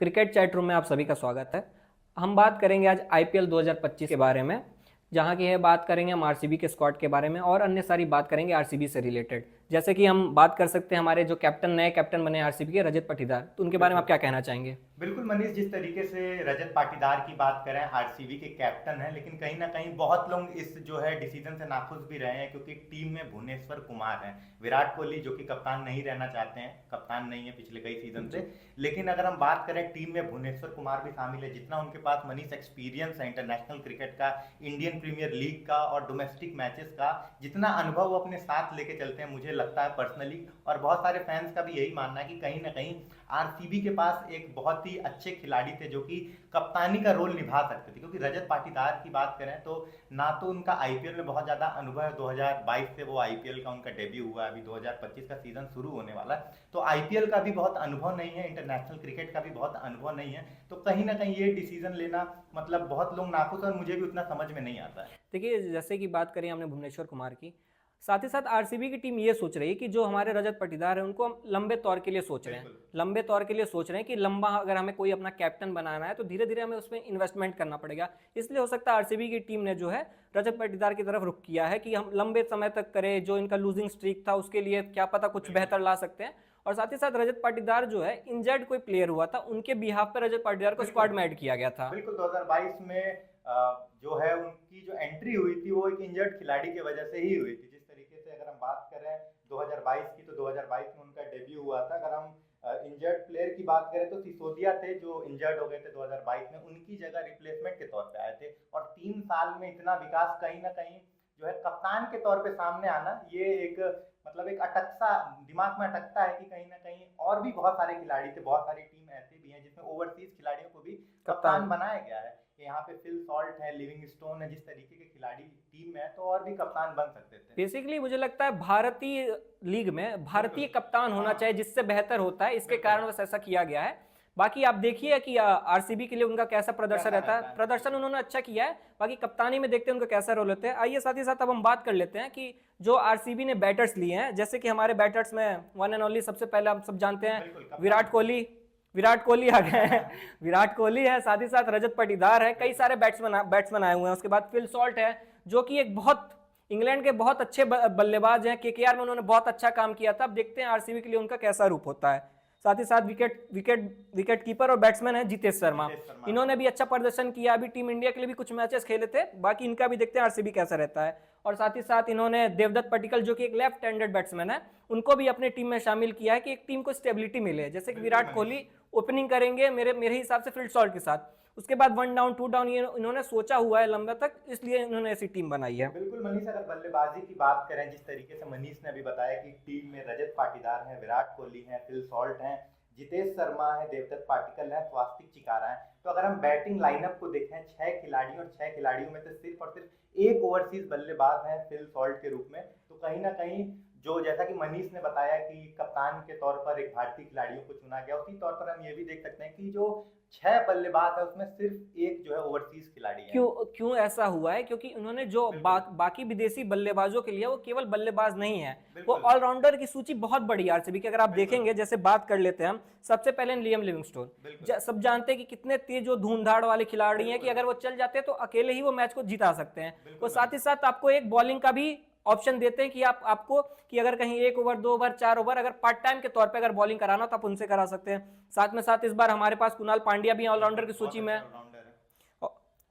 Cricket chat room में आप सभी का स्वागत है। हम बात करेंगे आज आईपीएल 2025 के बारे में, जहां की है बात करेंगे हम आरसीबी के स्क्वाड के बारे में और अन्य सारी बात करेंगे आरसीबी से रिलेटेड। जैसे कि हम बात कर सकते हैं हमारे जो नए कैप्टन बने आरसीबी के रजत पाटीदार, तो उनके बारे में आप क्या कहना चाहेंगे? बिल्कुल मनीष, जिस तरीके से रजत पाटीदार की बात करें, आरसीबी के कैप्टन हैं, लेकिन कहीं ना कहीं बहुत लोग इस जो है डिसीजन से नाखुश भी रहे हैं, क्योंकि टीम में भुवनेश्वर कुमार हैं। विराट कोहली जो कि कप्तान नहीं रहना चाहते हैं, कप्तान नहीं है पिछले कई सीजन से, लेकिन अगर हम बात करें टीम में भुवनेश्वर कुमार भी शामिल है। जितना उनके पास मनीष एक्सपीरियंस है इंटरनेशनल क्रिकेट का, इंडियन प्रीमियर लीग का और डोमेस्टिक मैचेस का, जितना अनुभव वो अपने साथ लेके चलते हैं, मुझे लगता है पर्सनली और बहुत सारे फैंस का भी यही मानना है कि कहीं ना कहीं आरसीबी के पास एक बहुत ही अच्छे खिलाड़ी थे जो कि कप्तानी का रोल निभा सकते थे। क्योंकि रजत पाटीदार की बात करें तो ना तो उनका आईपीएल में बहुत ज़्यादा अनुभव है, 2022 से वो आईपीएल का उनका डेब्यू हुआ है, अभी 2025 का सीजन शुरू होने वाला है, तो आईपीएल का भी बहुत अनुभव नहीं है, इंटरनेशनल क्रिकेट का भी बहुत अनुभव नहीं है। तो कहीं ना कहीं ये डिसीजन लेना मतलब बहुत लोग नाखुश, और मुझे भी उतना समझ में नहीं आता है। देखिए, जैसे कि बात करें हमने भुवनेश्वर कुमार की, साथ ही साथ आरसीबी की टीम ये सोच रही है कि जो हमारे रजत पाटीदार है उनको हम लंबे तौर के लिए सोच रहे हैं। लंबे तौर के लिए सोच रहे हैं कि लंबा अगर हमें कोई अपना कैप्टन बनाना है तो धीरे धीरे हमें उसमें इन्वेस्टमेंट करना पड़ेगा। इसलिए हो सकता है आरसीबी की टीम ने जो है रजत पाटीदार की तरफ रुख किया है कि हम लंबे समय तक करें, जो इनका लूजिंग स्ट्रीक था उसके लिए क्या पता कुछ बेहतर ला सकते हैं। और साथ ही साथ रजत पाटीदार जो है इंजर्ड कोई प्लेयर हुआ था, उनके बिहाफ पर रजत पाटीदार को स्क्वाड में ऐड किया गया था। बिल्कुल 2022 में जो है उनकी जो एंट्री हुई थी वो एक इंजर्ड खिलाड़ी की वजह से ही हुई थी। जिस तरीके से अगर हम बात करें 2022 की, तो 2022 में उनका डेब्यू हुआ था। अगर हम इंजर्ड प्लेयर की बात करें तो सिसोदिया थे जो इंजर्ड हो गए थे 2022 में, उनकी जगह रिप्लेसमेंट के तौर पे आए थे। और 3 साल में इतना विकास कहीं ना कहीं जो है कप्तान के तौर पे सामने आना, ये एक मतलब एक अटकसा दिमाग में अटकता है कि कहीं ना कहीं और भी बहुत सारे खिलाड़ी थे, बहुत सारी टीम ऐसी भी हैं जिसमें ओवरसीज खिलाड़ियों को भी कप्तान बनाया गया है। यहाँ पे फिल सॉल्ट है, लिविंगस्टोन है, जिस तरीके के खिलाड़ी टीम में है, तो और भी कप्तान बन सकते थे। बेसिकली मुझे लगता है भारतीय लीग में भारतीय कप्तान होना चाहिए, जिससे बेहतर होता है, इसके कारण बस ऐसा किया गया है। बाकी आप देखिए कि आरसीबी के लिए उनका कैसा प्रदर्शन रहता है। प्रदर्शन उन्होंने अच्छा किया है, बाकी कप्तानी में देखते हैं उनका कैसा रोल होता है। आइए साथ ही साथ अब हम बात कर लेते हैं कि जो आरसीबी ने बैटर्स लिए हैं, जैसे कि हमारे बैटर्स में वन एंड ओनली सबसे पहले हम सब जानते हैं विराट कोहली आ गए हैं। विराट कोहली है, साथ ही साथ रजत पाटीदार है, कई सारे बैट्समैन आए हुए हैं। उसके बाद फिल सॉल्ट है जो कि एक बहुत इंग्लैंड के बहुत अच्छे बल्लेबाज हैं, केकेआर में उन्होंने बहुत अच्छा काम किया था। अब देखते हैं आरसीबी के लिए उनका कैसा रूप होता है। साथ ही साथ विकेट कीपर और बैट्समैन है जितेश शर्मा, इन्होंने भी अच्छा प्रदर्शन किया। अभी टीम इंडिया के लिए भी कुछ मैचेस खेले थे, बाकी इनका भी देखते हैं आरसीबी कैसा रहता है। और साथ ही साथ इन्होंने देवदत्त पट्टिकल जो कि एक लेफ्ट हैंडेड बैट्समैन है, उनको भी अपने टीम में शामिल किया है कि एक टीम को स्टेबिलिटी मिले। जैसे कि विराट कोहली ओपनिंग करेंगे मेरे हिसाब से फिल सॉल्ट के साथ, उसके बाद 1 डाउन 2 डाउन, ये इन्होंने सोचा हुआ है लंबा तक, इसलिए इन्होंने ऐसी टीम बनाई है। बिल्कुल मनीष, अगर बल्लेबाजी की बात करें, जिस तरीके से मनीष ने अभी बताया कि टीम में रजत पाटीदार हैं, विराट कोहली हैं, फिल सॉल्ट हैं, जितेश शर्मा है, देवदत्त पाटिकल है, स्वास्तिक चिकारा है, तो अगर हम बैटिंग लाइनअप को देखें 6 खिलाड़ी, और 6 खिलाड़ियों में से सिर्फ और सिर्फ एक ओवरसीज बल्लेबाज है फिल सॉल्ट के रूप में, तो कहीं ना कहीं जो जैसा कि मनीष ने बताया कि कप्तान के तौर पर एक भारतीय खिलाड़ियों को चुना गया, उसी तौर पर हम ये भी देख सकते हैं कि जो 6 बल्लेबाज है उसमें सिर्फ एक जो है ओवरसीज खिलाड़ी है। क्यों ऐसा हुआ है? क्योंकि उन्होंने जो बाकी विदेशी बल्लेबाजों के लिए वो केवल बल्लेबाज नहीं है, वो ऑलराउंडर की सूची बहुत बड़ी है आरसीबी की। अगर आप देखेंगे, जैसे बात कर लेते हैं हम, सबसे पहले लियम लिविंगस्टोन, सब जानते हैं कि कितने तेज जो धूमधाड़ वाले खिलाड़ी हैं कि अगर वो चल जाते हैं तो अकेले ही वो मैच को जिता सकते हैं। और साथ ही साथ आपको एक बॉलिंग का भी ऑप्शन देते हैं कि आपको कि अगर कहीं 1 ओवर 2 ओवर 4 ओवर अगर पार्ट टाइम के तौर पे अगर बॉलिंग कराना तो आप उनसे करा सकते हैं। साथ में साथ इस बार हमारे पास कुणाल पांड्या भी ऑलराउंडर की सूची में,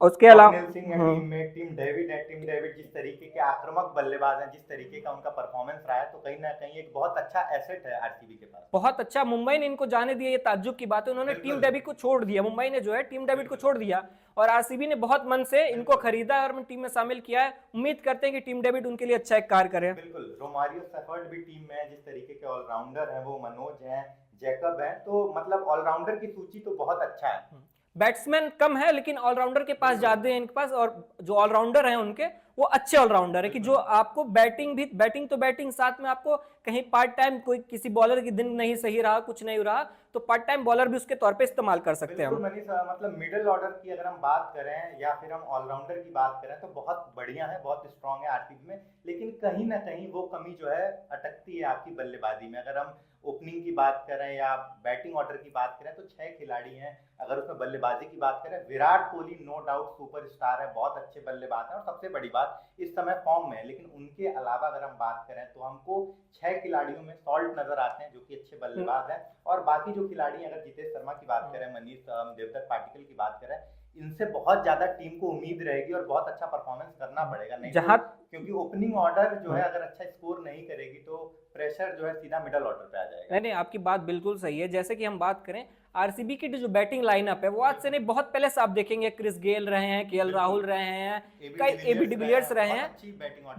उसके अलावा टीम डेविड जिस तरीके के आक्रामक बल्लेबाज हैं, जिस तरीके का उनका परफॉर्मेंस रहा है, तो कहीं ना कहीं एक बहुत अच्छा एसेट है आरसीबी के पास। बहुत अच्छा। मुंबई ने इनको जाने दिया, ये ताज्जुब की बात है। उन्होंने टीम डेविड को छोड़ दिया, मुंबई ने जो है टीम डेविड को छोड़ दिया, और आरसीबी ने बहुत मन से इनको खरीदा और टीम में शामिल किया है। उम्मीद करते हैं कि टीम डेविड उनके लिए अच्छा एक कार्य करे। बिल्कुल, रोमारियो सेफर्ड भी टीम में है, जिस तरीके के ऑलराउंडर हैं वो, मनोज हैं, जैकब हैं, तो मतलब ऑलराउंडर की सूची तो बहुत अच्छा है। बैट्समैन कम है लेकिन ऑलराउंडर के पास ज्यादा है इनके पास, और जो ऑलराउंडर हैं उनके वो अच्छे ऑलराउंडर है कि जो आपको बैटिंग तो बैटिंग, साथ में आपको कहीं पार्ट टाइम कोई किसी बॉलर की दिन नहीं सही रहा, कुछ नहीं रहा, तो पार्ट टाइम बॉलर भी उसके तौर पे इस्तेमाल कर सकते हैं बिल्कुल हम। मनीष, मतलब मिडिल ऑर्डर की अगर हम बात करें या फिर हम ऑलराउंडर की बात करें तो बहुत बढ़िया है, बहुत स्ट्रांग है आरसीबी में, लेकिन कहीं ना कहीं वो कमी जो है अटकती है आपकी बल्लेबाजी में। अगर हम ओपनिंग की बात करें या बैटिंग ऑर्डर की बात करें तो 6 खिलाड़ी हैं। अगर उसमें बल्लेबाजी की बात करें, Virat Kohli no doubt superstar है, बहुत अच्छे बल्लेबाज हैं और सबसे बड़ी बात इस समय फॉर्म में है। लेकिन उनके अलावा अगर हम बात करें तो हमको 6 खिलाड़ियों में सॉल्ट नजर आते हैं जो कि अच्छे बल्लेबाज हैं, और बाकी जो खिलाड़ी, अगर जितेश शर्मा की बात करें, मनीष देवदत्त पाटिकल की बात करें, इनसे बहुत ज्यादा टीम को उम्मीद रहेगी और बहुत अच्छा परफॉर्मेंस करना पड़ेगा, नहीं जहां क्योंकि ओपनिंग ऑर्डर जो है अगर अच्छा स्कोर नहीं करेगी तो प्रेशर जो है सीधा मिडल ऑर्डर पे आ जाएगा। नहीं, आपकी बात बिल्कुल सही है। जैसे कि हम बात करें आरसीबी की जो बैटिंग लाइनअप है वो आज से नहीं, बहुत पहले से आप देखेंगे, क्रिस गेल रहे हैं, केएल राहुल रहे हैं, कई एबी डिविलियर्स रहे हैं,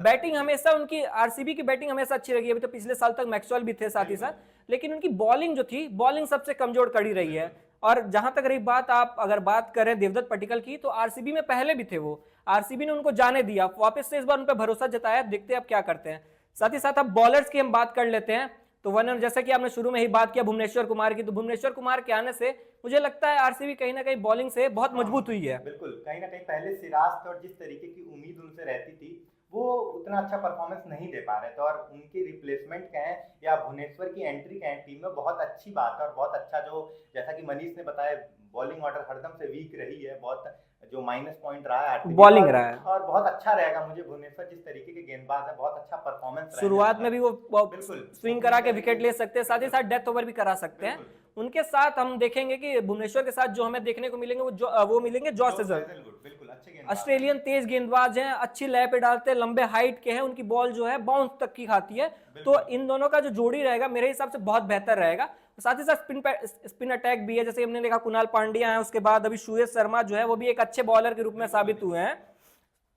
बैटिंग हमेशा उनकी, आरसीबी की बैटिंग हमेशा अच्छी रही है। अभी तो पिछले साल तक मैक्सवेल भी थे साथ ही साथ, लेकिन उनकी बॉलिंग जो थी, बॉलिंग सबसे कमजोर कड़ी रही है। और जहां तक रही बात, आप अगर बात करें देवदत्त पट्टिकल की, तो आरसीबी में पहले भी थे वो, आरसीबी ने उनको जाने दिया, वापस से इस बार उन पर भरोसा जताया, देखते हैं अब क्या करते हैं। साथ ही साथ अब बॉलर्स की हम बात कर लेते हैं, तो वन, जैसे कि आपने शुरू में ही बात किया भुवनेश्वर कुमार की, तो भुवनेश्वर कुमार के आने से मुझे लगता है आरसीबी कहीं ना कहीं बॉलिंग से बहुत मजबूत हुई है। बिल्कुल, कहीं ना कहीं पहले सिराज थे और जिस तरीके की उम्मीद उनसे रहती थी वो उतना अच्छा परफॉर्मेंस नहीं दे पा रहे थे, और उनके रिप्लेसमेंट कहें या भुवनेश्वर की एंट्री कहें टीम में, बहुत अच्छी बात है। और बहुत अच्छा, जो जैसा कि मनीष ने बताया, बॉलिंग ऑर्डर हरदम से वीक रही है, बहुत जो माइनस पॉइंट रहा है बॉलिंग रहा है, और बहुत अच्छा रहेगा। मुझे भुवनेश्वर जिस तरीके के गेंदबाज है, बहुत अच्छा परफॉर्मेंस, शुरुआत में भी वो बिल्कुल स्विंग करा के विकेट ले सकते हैं, साथ ही साथ डेथ ओवर भी करा सकते हैं। उनके साथ हम देखेंगे कि भुवनेश्वर के साथ जो हमें देखने को मिलेंगे वो मिलेंगे जॉस हेजलवुड, बिल्कुल अच्छे ऑस्ट्रेलियन तेज गेंदबाज हैं, अच्छी लय पे डालते हैं, लंबे हाइट के हैं, उनकी बॉल जो है बाउंस तक की खाती है। तो इन दोनों का जो जोड़ी रहेगा मेरे हिसाब से बहुत बेहतर रहेगा। साथ ही साथ स्पिन अटैक भी है, जैसे हमने देखा कुणाल पांड्या है, उसके बाद अभी सुयश शर्मा जो है वो भी एक अच्छे बॉलर के रूप में साबित हुए हैं।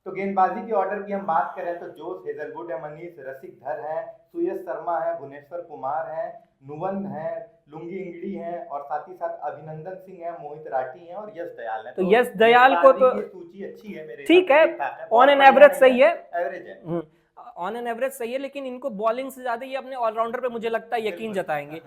तो गेंदबाजी के ऑर्डर की हम बात करें तो जोश हेजलवुड है, मनीष रसिकधर है, सुयश शर्मा है, भुवनेश्वर कुमार है, नुवन है, लुंगी इंगड़ी है, और साथ ही साथ अभिनंदन सिंह है, मोहित राठी है और यश दयाल है। तो यश दयाल को तो सूची अच्छी है मेरे, ठीक है, ऑन एन एवरेज सही है, एवरेज है, ऑन एन एवरेज सही है, लेकिन इनको बॉलिंग से ज्यादा ये अपने ऑलराउंडर पे मुझे लगता है यकीन जताएंगे।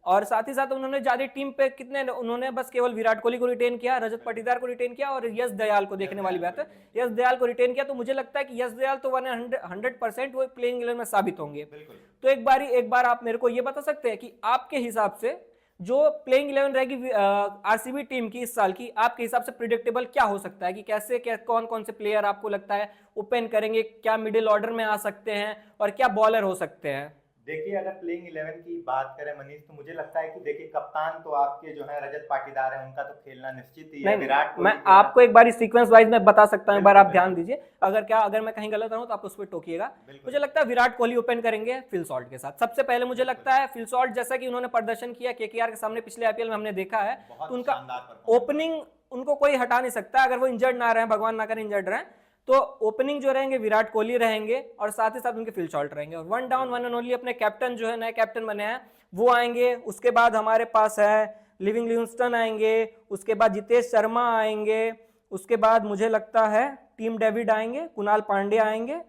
और साथ ही साथ उन्होंने ज्यादा टीम पे कितने, उन्होंने बस केवल विराट कोहली को रिटेन किया, रजत पाटीदार को रिटेन किया और यश दयाल को, देखने वाली बात है, यश दयाल को रिटेन किया। तो मुझे लगता है कि यश दयाल तो 100% वो प्लेइंग 11 में साबित होंगे। तो एक बार आप मेरे को ये बता सकते हैं कि आपके हिसाब से जो प्लेइंग 11 रहेगी आरसीबी टीम की इस साल की, आपके हिसाब से प्रिडिक्टेबल क्या हो सकता है, कि कैसे कौन कौन से प्लेयर आपको लगता है ओपन करेंगे, क्या मिडिल ऑर्डर में आ सकते हैं और क्या बॉलर हो सकते हैं? देखिए, अगर प्लेइंग 11 की बात करें मनीष, तो मुझे लगता है कि देखिए कप्तान तो आपके जो है रजत पाटीदार है, उनका तो खेलना निश्चित ही है। विराट मैं आपको एक बार सीक्वेंस वाइज में बता सकता हूं, एक बार आप ध्यान दीजिए, अगर मैं कहीं गलत रहूं तो आप उस पर टोकिएगा। मुझे लगता है विराट कोहली ओपन करेंगे फिल सॉल्ट के साथ। सबसे पहले मुझे लगता है फिल सॉल्ट, जैसा कि उन्होंने प्रदर्शन किया केकेआर के सामने पिछले आईपीएल में हमने देखा है, तो उनका ओपनिंग उनको कोई हटा नहीं सकता, अगर वो इंजर्ड ना रहे, भगवान ना करे इंजर्ड रहे, तो ओपनिंग जो रहेंगे विराट कोहली रहेंगे और साथ ही साथ उनके फिल सॉल्ट रहेंगे। और one down one and only अपने कैप्टन जो है, नए कैप्टन बने हैं, वो आएंगे। उसके बाद हमारे पास है लिविंग लिविंगस्टन आएंगे, उसके बाद जितेश शर्मा आएंगे, उसके बाद मुझे लगता है टीम डेविड आएंगे, कुणाल पांड्या आएंगे,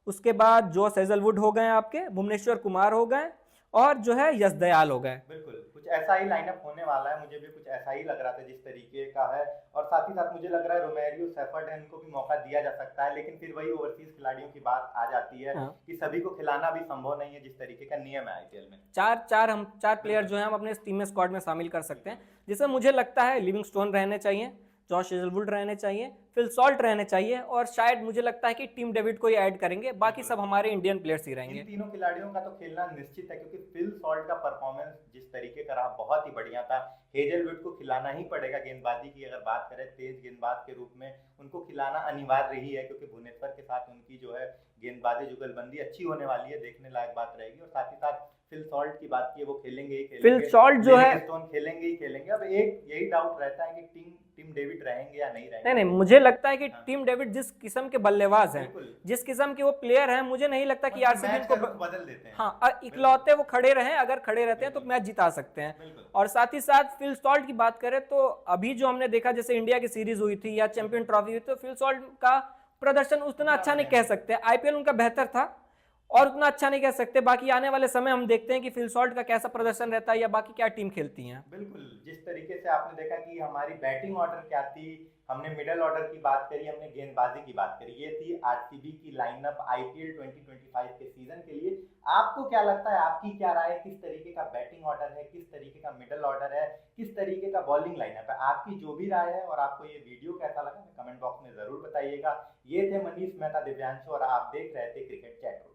उसके बाद जोश हेजलवुड हो गए आपके, भुवनेश्वर कुमार हो गए और जो है यश दयाल हो गए। बिल्कुल, कुछ ऐसा ही लाइनअप होने वाला है, मुझे भी कुछ ऐसा ही लग रहा था जिस तरीके का है। और साथ ही साथ मुझे लग रहा है रोमेरियो, सेफर्ड है, इनको भी मौका दिया जा सकता है, लेकिन फिर वही ओवरसीज खिलाड़ियों की बात आ जाती है कि सभी को खिलाना भी संभव नहीं है जिस तरीके का नियम है आईपीएल में। चार प्लेयर जो है हम अपने टीम में स्क्वाड में शामिल कर सकते हैं, जिसमें मुझे लगता है लिविंगस्टोन रहने चाहिए, जॉश हेजलवुड रहने चाहिए, फिल सॉल्ट रहने चाहिए और शायद मुझे लगता है कि टीम डेविड को ही ऐड करेंगे, बाकी सब हमारे इंडियन प्लेयर्स ही रहेंगे। इन तीनों खिलाड़ियों का तो खेलना निश्चित है, क्योंकि फिल सॉल्ट का परफॉर्मेंस जिस तरीके का रहा बहुत ही बढ़िया था। हेजलवुड को खिलाना ही पड़ेगा, गेंदबाजी की अगर बात करें, तेज गेंदबाज के रूप में उनको खिलाना अनिवार्य ही है, क्योंकि भुवनेश्वर के साथ उनकी जो है गेंदबाजी जुगलबंदी अच्छी होने वाली है, देखने लायक बात रहेगी। और साथ ही साथ फिल सॉल्ट की बात की, वो खेलेंगे ही खेलेंगे, फिल सॉल्ट जो है खेलेंगे ही खेलेंगे। अब एक यही डाउट रहता है कि टीम डेविड रहेंगे या नहीं रहेंगे। नहीं, मुझे लगता है कि टीम डेविड जिस किस्म के बल्लेबाज हैं, जिस किस्म के वो प्लेयर हैं, मुझे नहीं लगता कि आरसीबी को बदल देते हैं। हाँ, इकलौते वो खड़े रहे, अगर खड़े रहते हैं तो मैच जिता सकते हैं। और साथ ही साथ फिल सॉल्ट की बात करें तो अभी जो हमने देखा, जैसे इंडिया की सीरीज हुई थी या चैंपियन ट्रॉफी हुई, तो फिल सॉल्ट का प्रदर्शन उतना अच्छा नहीं कह सकते, आईपीएल उनका बेहतर था और उतना अच्छा नहीं कह सकते। बाकी आने वाले समय हम देखते हैं कि फिल सॉल्ट का कैसा प्रदर्शन रहता है या बाकी क्या टीम खेलती हैं। बिल्कुल, जिस तरीके से आपने देखा कि हमारी बैटिंग ऑर्डर क्या थी, हमने मिडल ऑर्डर की बात करी, हमने गेंदबाजी की बात करी, ये थी आरसीबी की लाइनअप आईपीएल 2025 के सीजन के लिए। आपको क्या लगता है, आपकी क्या राय है, किस तरीके का बैटिंग ऑर्डर है, किस तरीके का मिडल ऑर्डर है, किस तरीके का बॉलिंग लाइनअप है? आपकी जो भी राय है और आपको ये वीडियो कैसा लगा कमेंट बॉक्स में जरूर बताइएगा। ये थे मनीष मेहता दिव्यांशु और आप देख रहे थे क्रिकेट चैट रूम।